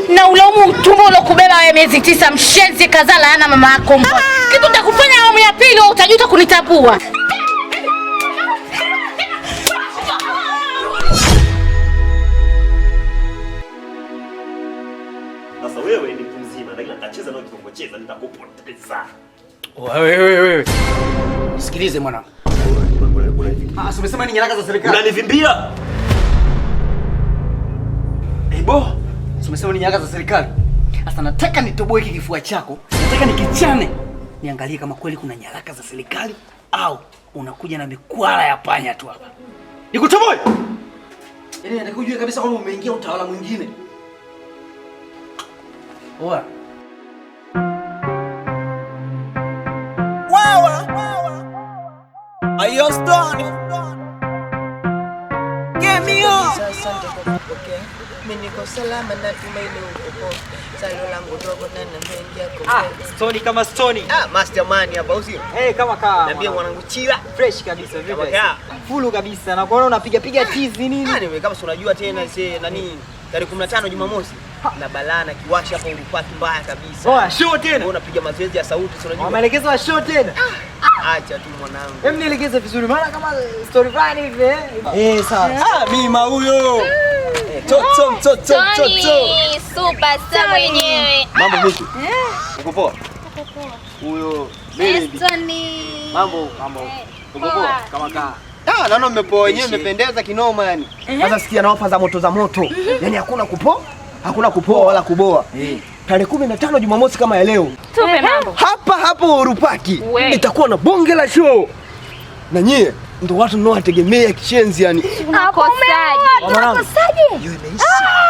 Na ulaumu mtumbo ulokubeba wewe miezi 9 mshenzi kazala yana mama yako. Kitu nitakufanya awamu ya pili utajuta kunitambua. Sasa wewe ni mtu mzima na nitacheza na kitongocheza nitakupoteza. Wewe. Sikilize mwanangu. Umesema ni nyaraka za serikali. Unanivimbia? Ebo, umesema ni nyaraka za serikali. Sasa nataka nitoboe hiki kifua chako. Nataka nikichane. Niangalie kama kweli kuna nyaraka za serikali au unakuja na mikwala ya panya tu hapa. Nikutoboe. Yaani nataka ujue kabisa kwamba umeingia utawala mwingine. Oa. Ayo stone. Get me up. Asante kwa kupokea. Mimi niko salama na tumaini uko. Salo langu dogo na nimeingia kwa. Stone kama stone. Mastermind hapa usio. Kama Niambia mwanangu chila. Fresh kabisa vipi? Full kabisa. Na kuona unapiga tizi nini? Wewe kama si unajua tena nani tarehe 15 Jumamosi. Na balana kiwasha hapo ulipaki mbaya kabisa. Show tena. Wewe unapiga mazoezi ya sauti si unajua. Maelekezo ya show tena. Acha tu mwanangu. Hem nielekeze vizuri maana kama story fulani hivi. Sawa. Mimi huyo. Superstar mwenyewe. Mambo vipi? Uko poa? Huyo Tony. Mambo. Uko poa? Kama kaa. Naona mmepoa wenyewe mmependeza kinoma yani. Sasa sikia na ofa za moto. Yaani hakuna kupoa wala kuboa. Tarehe 15 Jumamosi kama ya leo. Tupe mambo. Hapa Urupaki itakuwa na bonge la show. Na nyie ndio watu mnaowategemea kishenzi yani. Unakosaje?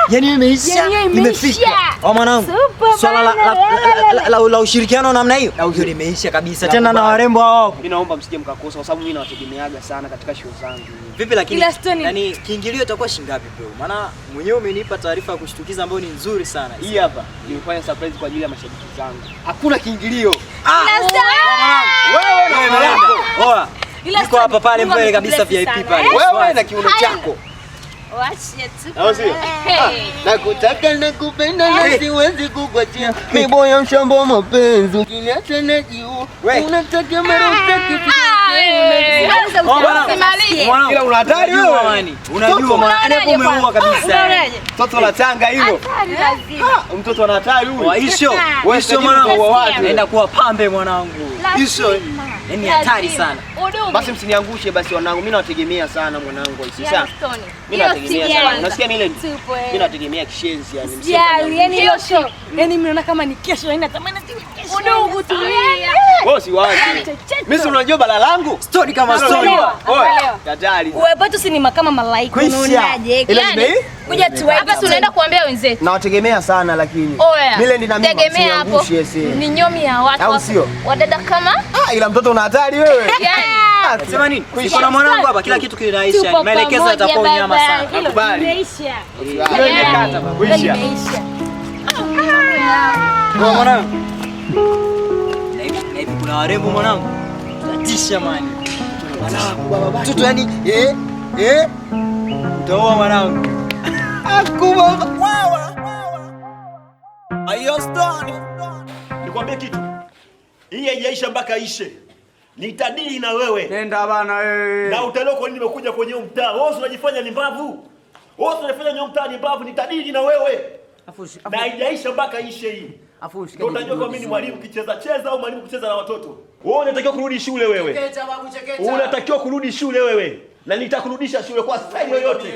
Yaani imeisha. Imefika. Mwanangu. Swala la ushirikiano namna hiyo. Hiyo limeisha kabisa. Tena na warembo hao. Mimi naomba msije mkakosa kwa sababu mimi nawategemeaga sana katika show zangu. Vipi lakini yani kiingilio itakuwa shilingi bro? Maana mwenyewe umenipa taarifa ya kushtukiza ambayo ni nzuri sana. Hii hapa nimefanya surprise kwa ajili ya mashabiki zangu. Hakuna kiingilio. Wewe niko hapa pale mbele kabisa VIP pale. Wewe na kiuno chako. Wacha tu. Nakutaka nakupenda na siwezi kukuachia. Miboya mshamba mapenzi. Ukiniacha na jiu. Unataka marafiki. Ila una hatari wewe. Unajua maana hapo umeua kabisa. Mtoto la Tanga hilo. Mtoto ana hatari huyo. Hisho mwanangu. Naenda kuwa pambe mwanangu. Hisho. Yaani hatari sana. Basi msiniangushe basi wanangu. Mimi nawategemea sana mwanangu. Sasa mimi nategemea sana. Unasikia nile? Mimi nategemea kishenzi yani. Yaani hiyo show. Yaani mimi naona kama ni kesho, yaani natamani kesho. Udogo tulia. Wewe si wazi. Mimi si unajua bala langu? Story kama story. Hatari. Wewe bado si ni kama malaika unaonaje? Yaani kuja tu hapa si unaenda kuambia wenzetu. Nawategemea sana lakini. Mimi ndio tegemea hapo. Ni nyomi ya watu. Wadada kama ila mtoto una hatari wewe. Sema nini? Kuna mwanangu hapa kila kitu kinaisha. Maelekezo yatakuwa unyama sana. Nakubali. Imeisha. Imeisha baba. Imeisha. Mwanangu. Na hivi kuna warembo mwanangu. Tatisha mani. Mtoto yani utaoa mwanangu. Akubwa. Ayo stone. Nikwambie kitu. Hii haijaisha mpaka ishe. Nitadili na wewe. Nenda bana wewe. Na utaelewa kwa nini nimekuja kwenye mtaa. Wewe unajifanya ni mbavu. Wewe unajifanya ni mtaa ni mbavu, nitadili na wewe. Na haijaisha mpaka ishe hii. Ndio utajua kwa mimi ni mwalimu cheza au mwalimu kucheza na watoto. Wewe unatakiwa kurudi shule wewe. Chekecha babu chekecha. Unatakiwa kurudi shule wewe. Na nitakurudisha shule kwa staili yoyote.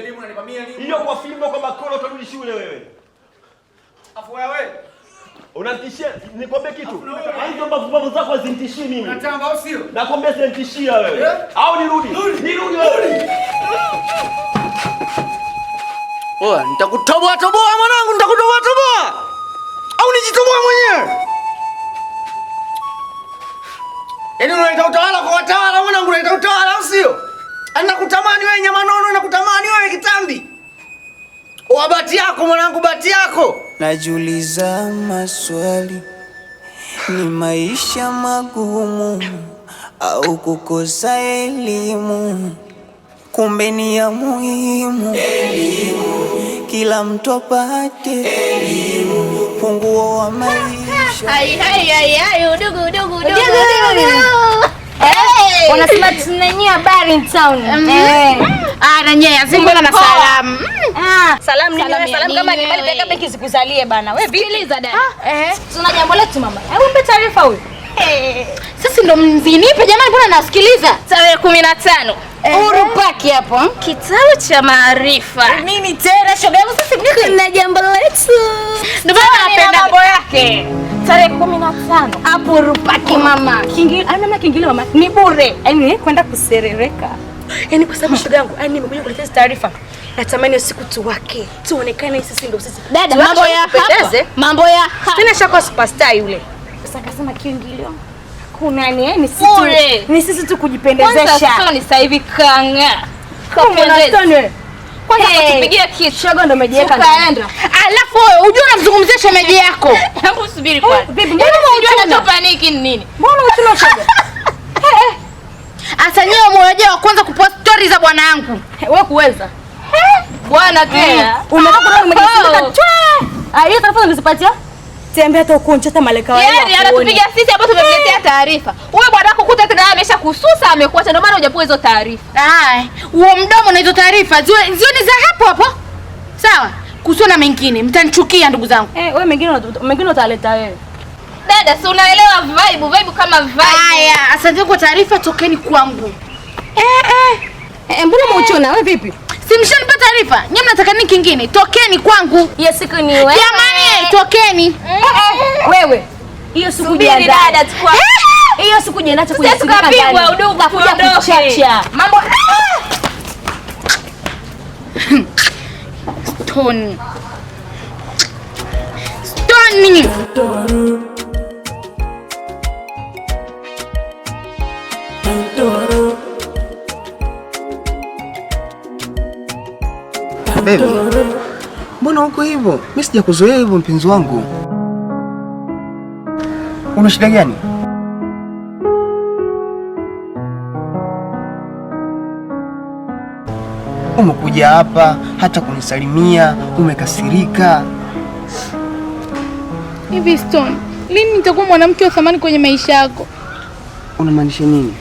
Hiyo kwa fimbo kwa bakora utarudi shule wewe. Afu wewe. Unatishia, nikwambie kitu. Hizo mbavu zako hazinitishii mimi. Unatamba au sio? Nakwambia zinitishia wewe. Au nirudi? Nirudi wewe. Nitakutoboa mwanangu, nitakutoboa. Au nijitoboe mwenyewe? Yaani unaita utawala kwa watawala mwanangu, unaita utawala au sio? Anakutamani wewe nyama nono, nakutamani wewe kitambi. Bati yako mwanangu, bati yako. Najiuliza maswali, ni maisha magumu au kukosa elimu? kumbe ni ya muhimu. Elimu, kila mtu apate elimu, funguo wa maisha. Hai, udugu. Wanasema tunanyia habari in town. Nanyea zimbona na salamu. Salamu kama ni mali peka benki sikuzalie bana. Wewe sikiliza dada. Tuna jambo letu mama. Hebu mpe taarifa huyu. Sasa ndo mzinipe jamani, mbona nasikiliza? Tarehe 15. Uhuru Park hapo. Kitabu cha maarifa. Nini tena shoga yangu, sasa Kuna jambo letu. ndio maana napenda mambo yake. Tarehe 15 hapo Uhuru Park mama. Kiingilio mama ni bure. Yaani kwenda kuserereka. Yaani kwa sababu shoga yangu, nimekuja kuletea taarifa. Natamani usiku tu wake. Tuonekane sisi ndio sisi. dada, mambo ya hapa. Tena shaka superstar yule. Sasa akasema kiingilio. Kuna ni sisi tu kujipendezesha. Sasa ni sasa hivi kanga. Kapendeza. Kwanza kutupigia kitu. Shoga ndo umejiweka. Tukaenda. Alafu wewe unajua unamzungumzia shemeji yako. Hebu subiri kwanza. Mbona unajua anachopaniki ni nini? Mbona uchuna shoga? Asa nyewe mmoja wa kwanza kupost stories za bwana wangu. Wewe kuweza. Bwana tena. Umetoka kuna umejisindika. Hiyo taarifa umezipatia? Tembea hata uko nchata malaika wao. Yaani anatupigia sisi hapo tumemletea taarifa. Wewe bwana wako kuta tena amesha kususa amekuacha, ndio maana hujapoa hizo taarifa. Huo mdomo na hizo taarifa ziwe ni za hapo. Sawa? Kusona mengine mtanichukia ndugu zangu. Wewe mengine utaleta wewe. Dada, si unaelewa vibe kama vibe. Haya, asante kwa taarifa, tokeni kwangu. Mbona muuchona wewe vipi? Si mshanipa taarifa. Nyinyi mnataka nini kingine? Tokeni kwangu. Hiyo siku ni wewe. Jamani, tokeni. Wewe. Hiyo siku jiandae. Dada, tukua. Hiyo siku jiandae Sasa tukapigwa udugu kuja kuchacha. Mambo Stone. Baby, mbona uko hivyo? Mimi sijakuzoea hivyo mpenzi wangu. Una shida gani? Umekuja hapa hata kunisalimia, umekasirika. Hivi Stone, lini nitakuwa mwanamke wa thamani kwenye maisha yako? Unamaanisha nini?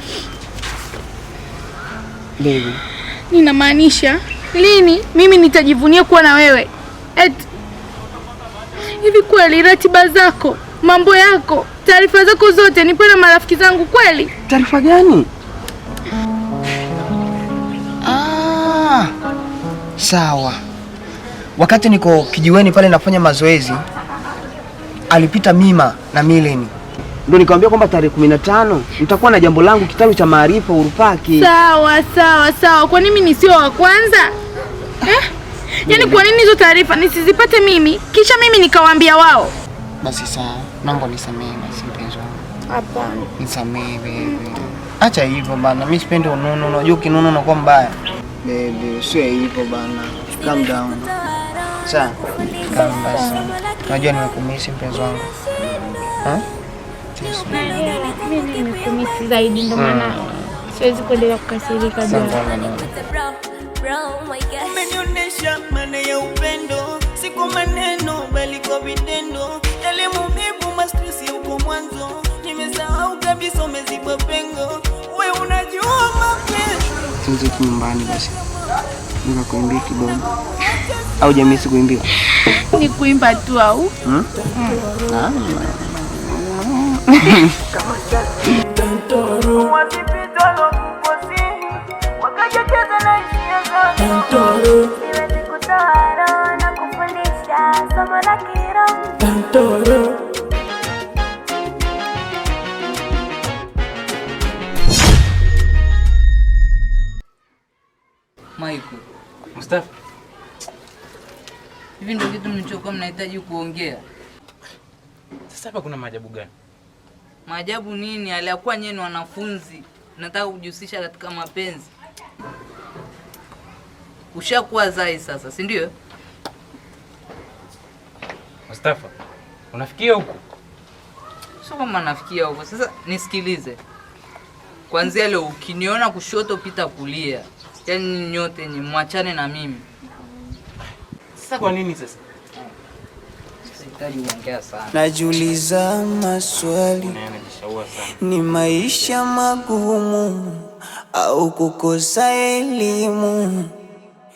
Baby, ninamaanisha lini mimi nitajivunia kuwa na wewe? Hivi kweli ratiba zako, mambo yako, taarifa zako zote nipe na marafiki zangu kweli? Taarifa gani? Sawa. Wakati niko kijiweni pale nafanya mazoezi, alipita Mima na Mileni. Ndio nikamwambia kwamba tarehe 15 nitakuwa na jambo langu, kitabu cha maarifa Uhuru Park. Sawa. Kwa nini nisio wa kwanza? Yaani kwa nini hizo taarifa nisizipate mimi kisha mimi nikawaambia wao? Basi sawa. Naomba nisamehe basi mpenzi wangu. Hapana. Nisamehe baby. Acha hivyo bana. Mimi sipendi unono. Unajua kinono unakuwa mbaya. Baby, sio hivyo bana. Calm down. Sawa. Calm basi. Unajua nimekumisi mpenzi wangu. Mimi nimekumisi zaidi ndio maana siwezi kuendelea kukasirika bila. Umenionyesha maana ya upendo, si kwa maneno bali kwa vitendo. Yale maumivu mastresi huko mwanzo, nimesahau kabisa, umeziba pengo. Wewe unajua mapenzi. Tunze nyumbani basi. Nikakuimbia kidogo. Au jamii sikuimbia? Ni kuimba tu au? Michael, Mustafa. Hivi ndio vitu mlichokuwa mnahitaji kuongea? Sasa hapa kuna maajabu gani? Maajabu nini? Aliyakuwa nyenye wanafunzi, nataka kujihusisha katika mapenzi. Ushakuwa zai sasa, si ndio? Mustafa, unafikia huko? Sio kama nafikia huko. Sasa nisikilize. Kuanzia leo ukiniona kushoto pita kulia. Yaani nyote ni mwachane na mimi. Sasa kwa nini sasa? Sitaki kuongea sana. Najiuliza maswali. Ni maisha magumu au kukosa elimu?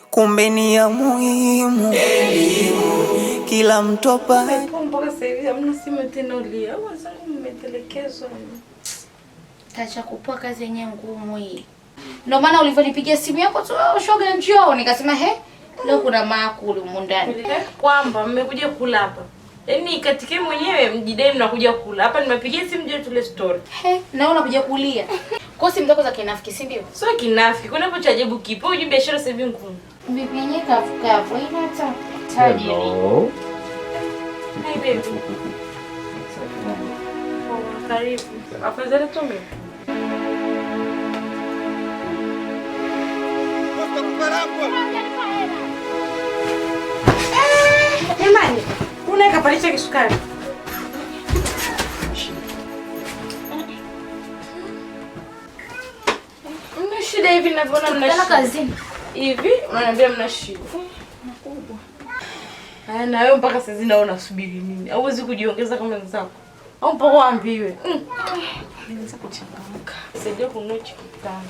Kumbe ni ya muhimu elimu. Kila mtopa mpaka sasa hivi hamna simu tena ulia. Au zangu mmetelekezwa. Tacha kupua kazi yenyewe ngumu hii. Ndio maana ulivyonipigia simu yako tu shoga njoo nikasema leo kuna maakuli humu ndani. Kwamba mmekuja kula hapa. Yaani katike mwenyewe mjidai mnakuja kula. Hapa nimepigia simu je tule story. Na unakuja kulia. Kwa simu zako za kinafiki si ndio? Sio kinafiki. Kuna hapo cha ajabu kipo. Unajua biashara sasa hivi ngumu. Bibi yenyewe kafukavu. Ina hata tajiri. Hey baby. Karibu. Afadhali tume. Jamani, unaweka palisha kisukari. Mna shida hivi ninavyoona mna shida. Kazini. Hivi unaniambia mna shida. Makubwa. Haya na wewe mpaka sasa naona unasubiri nini? Hauwezi kujiongeza kama wenzako. Au mpaka waambiwe. Nianza kuchangamka. Saidia kunochi kitanda.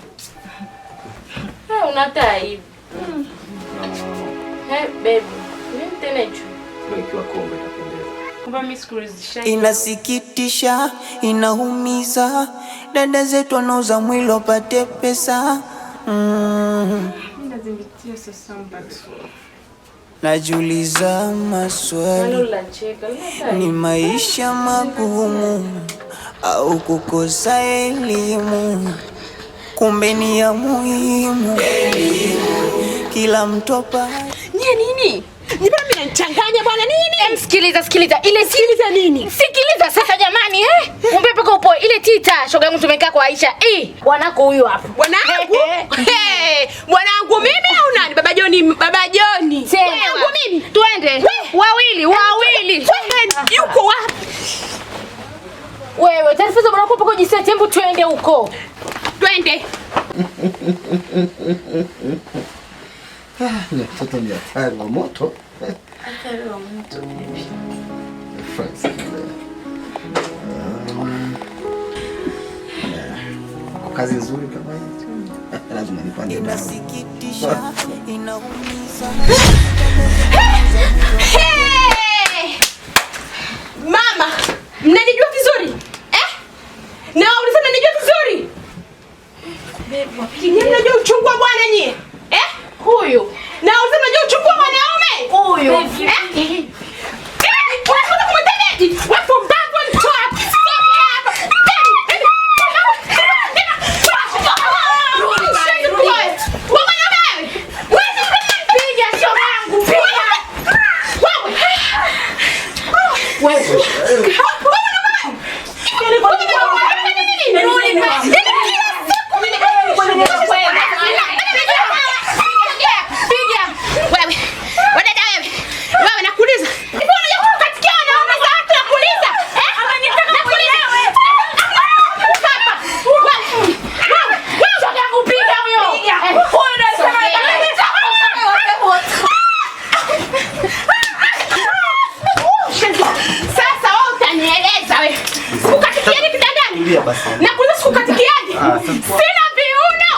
Unataa hivi. Baby. Mimi tena hicho. Ikiwa kombe itapendeza. Kumbe mimi sikurizisha. Inasikitisha, inaumiza. Dada zetu wanauza mwili wapate pesa. Nazingatia sasa mbatu. Najiuliza maswali. Ni maisha magumu au kukosa elimu? Kumbe ni ya muhimu elimu. Kila mtopa nini? Ni bado mnanichanganya bwana nini? Sikiliza. Ile sikiliza nini? Sikiliza sasa jamani Umbe peka upo ile tita shoga yangu tumekaa kwa Aisha. Bwanako huyu hapa. Bwanangu? Bwanangu mimi au nani? Baba Joni. Bwanangu mimi. Twende. Wawili. Yuko wapi? Wewe taarifa za bwanako pako jiseti hebu twende huko. Twende. Mtoto ni hatari wa moto. Hatari wa moto. Kazi nzuri kama hii. Lazima nipande. Inasikitisha, inaumiza. Mama, mnanijua vizuri? Na ulisema mnanijua vizuri? Baby, mnajua uchungu wa bwana nyie? Huyu. Na ulisema mnajua uchungu wa mwanaume? Huyu. Unataka kumtendea? Wapo mbavu mtoa. Nakuza sikukatikiaje? Sina viuno.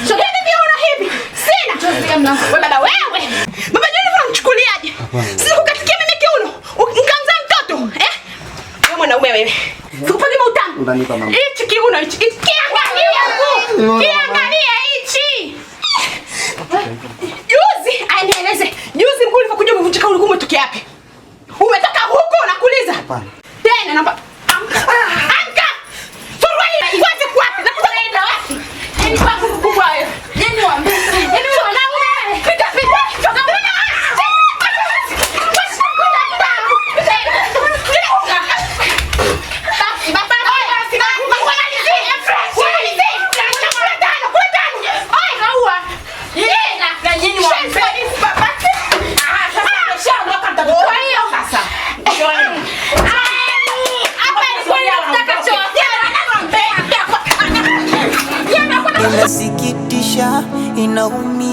Shogeni viuno hivi. Sina. Wewe baba wewe. Baba Joni unamchukuliaje? Sikukatikia mimi kiuno. Mkamza mtoto, Wewe mwanaume wewe. Sikupagi mautamu. Unanipa mama. Hichi kiuno hichi. Kiangalia hichi. Juzi mkuu ulivyokuja umevunjika ulikuwa umetoka wapi? Umetoka huko nakuuliza. Hapana. Tena namba Anka! Suruali iwaje kwapi? Na kuenda wapi? Ni pangu mkubwa wewe. Nini waambie? Nini wanaume? Pita. Toka mbele. Sasa.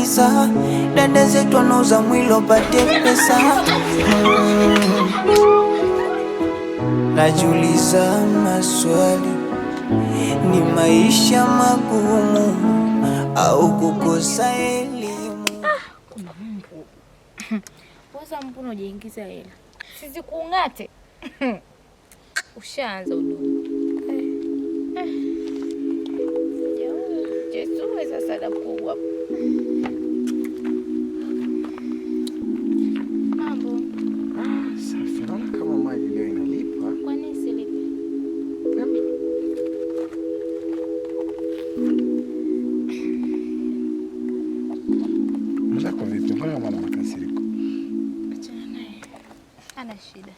giza, dada zetu wanauza mwili wapate pesa. Najiuliza maswali, ni maisha magumu au kukosa elimu? Waza mbona unajiingiza hela? Sisi kuungate. Ushaanza udugu. Jesu sasa da kubwa. Mambo. Safi, naona kama maji leo inalipa. Kwa nini silipi? Mzako vipi? Mbona mwana makasiriko? Achana naye. Ana shida.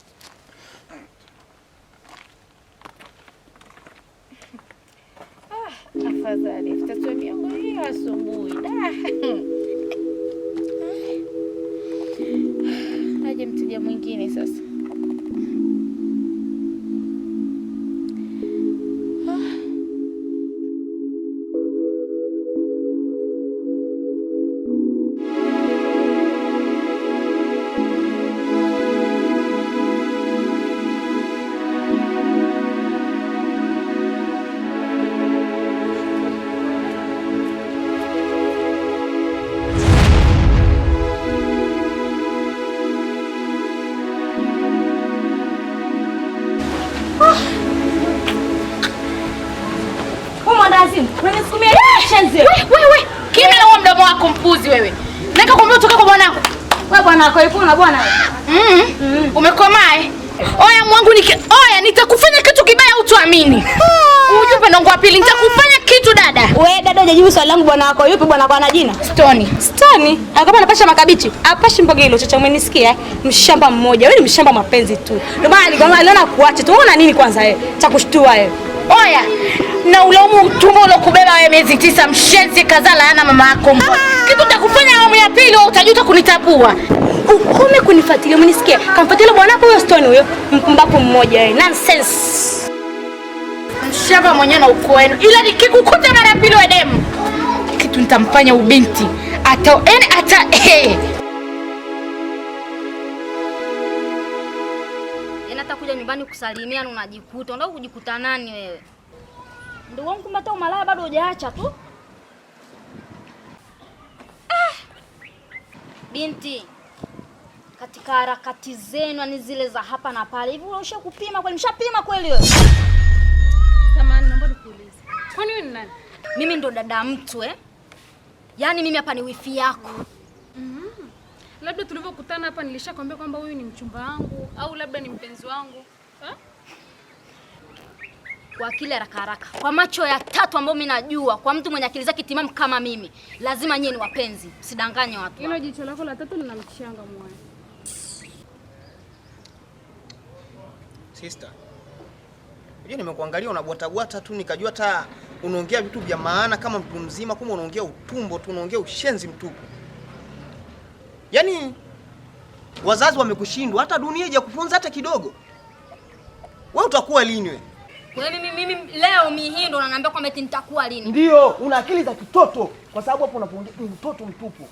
Afadhali tatu miongo hiyo asubuhi. Aje mteja mwingine sasa. Wewe, kime na huo mdomo wako mpuzi wewe. Nataka kuambia utoke kwa bwanako. Wewe bwanako yupo na bwana wewe. Umekomaa eh? Oya mwangu oya nitakufanya kitu kibaya utuamini. Ujue ndo ngwa pili nitakufanya kitu dada. Wewe dada hujajibu swali langu bwanako yupi bwanako ana jina? Stoni. Akapa anapasha makabichi. Apashi mboga hilo chocha umenisikia? Mshamba mmoja. Wewe ni mshamba mapenzi tu. Ndio maana aliona kuacha. Tuona nini kwanza wewe? Cha kushtua wewe. Oya, na ulaumu utumbo ulokubeba wewe miezi 9 mshenzi kazala ana mama yako. Kitu utakufanya awamu ya pili utajuta kunitapua. Ukome kunifuatilia umenisikia? Kamfuatilia bwanako huyo Stone huyo mpumbavu mmoja wewe. Nonsense. Mshamba mwenyewe na uko wenu. Ila nikikukuta mara ya pili wewe demu. Kitu nitamfanya ubinti. Ata Hata kuja nyumbani kusalimia na unajikuta. Unataka kujikuta nani wewe? Ndio wangu kumbe hata umalaya bado hujaacha tu. Binti. Katika harakati zenu ni zile za hapa na pale. Hivi unasha kupima kweli? Mshapima kweli wewe? Samahani naomba nikuulize. Kwani wewe ni nani? Mimi ndo dada mtu Yaani mimi hapa ni wifi yako. Labda tulivyokutana hapa nilishakwambia kwamba huyu ni mchumba wangu au labda ni mpenzi wangu. Kwa akili haraka. Kwa macho ya tatu ambayo mimi najua, kwa mtu mwenye akili zake timamu kama mimi, lazima nyinyi ni wapenzi. Usidanganye watu. Hilo jicho lako la tatu linamchanga mwana. Sister. Unajua nimekuangalia unabwata tu nikajua hata unaongea vitu vya maana kama mtu mzima, kumbe unaongea utumbo tu, unaongea ushenzi mtupu. Yaani wazazi wamekushindwa, hata dunia haijakufunza hata kidogo. Wewe utakuwa lini wewe? Wewe mimi leo hii ndo unaniambia kwamba eti nitakuwa lini? Ndio, una akili za kitoto kwa sababu hapo unapoongea ni mtoto mtupu.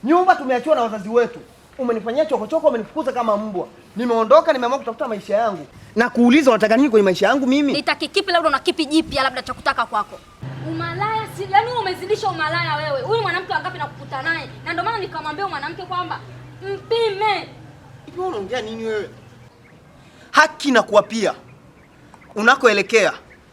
Nyumba tumeachiwa na wazazi wetu. Umenifanyia chokochoko, umenifukuza kama mbwa. Nimeondoka, nimeamua kutafuta maisha yangu. Na kuuliza unataka nini kwenye maisha yangu mimi? Nitaki kipi labda una kipi jipya labda cha kutaka kwako? Umalaya yaani umezidisha umalaya wewe. Huyu mwanamke wangapi nakukuta naye? Na ndio maana nikamwambia mwanamke kwamba mpime. Hivi unaongea nini wewe? Haki na kuapia. Unakoelekea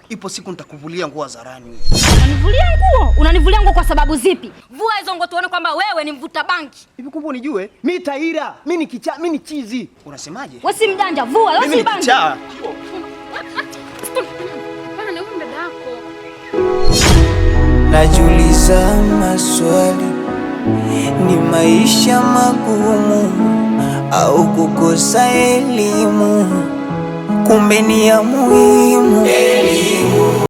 ipo siku nitakuvulia nguo hadharani wewe. Unanivulia nguo? Unanivulia nguo kwa sababu zipi? Vua hizo nguo tuone kwamba wewe ni mvuta banki. Hivi kumbe unijue? Mimi taira, mimi ni kichaa, mimi ni chizi. Unasemaje? Wewe si mjanja, vua, wewe si banki. Bana ni huyu dada yako. Najiuliza maswali, ni maisha magumu au kukosa elimu? Kumbe ni ya muhimu.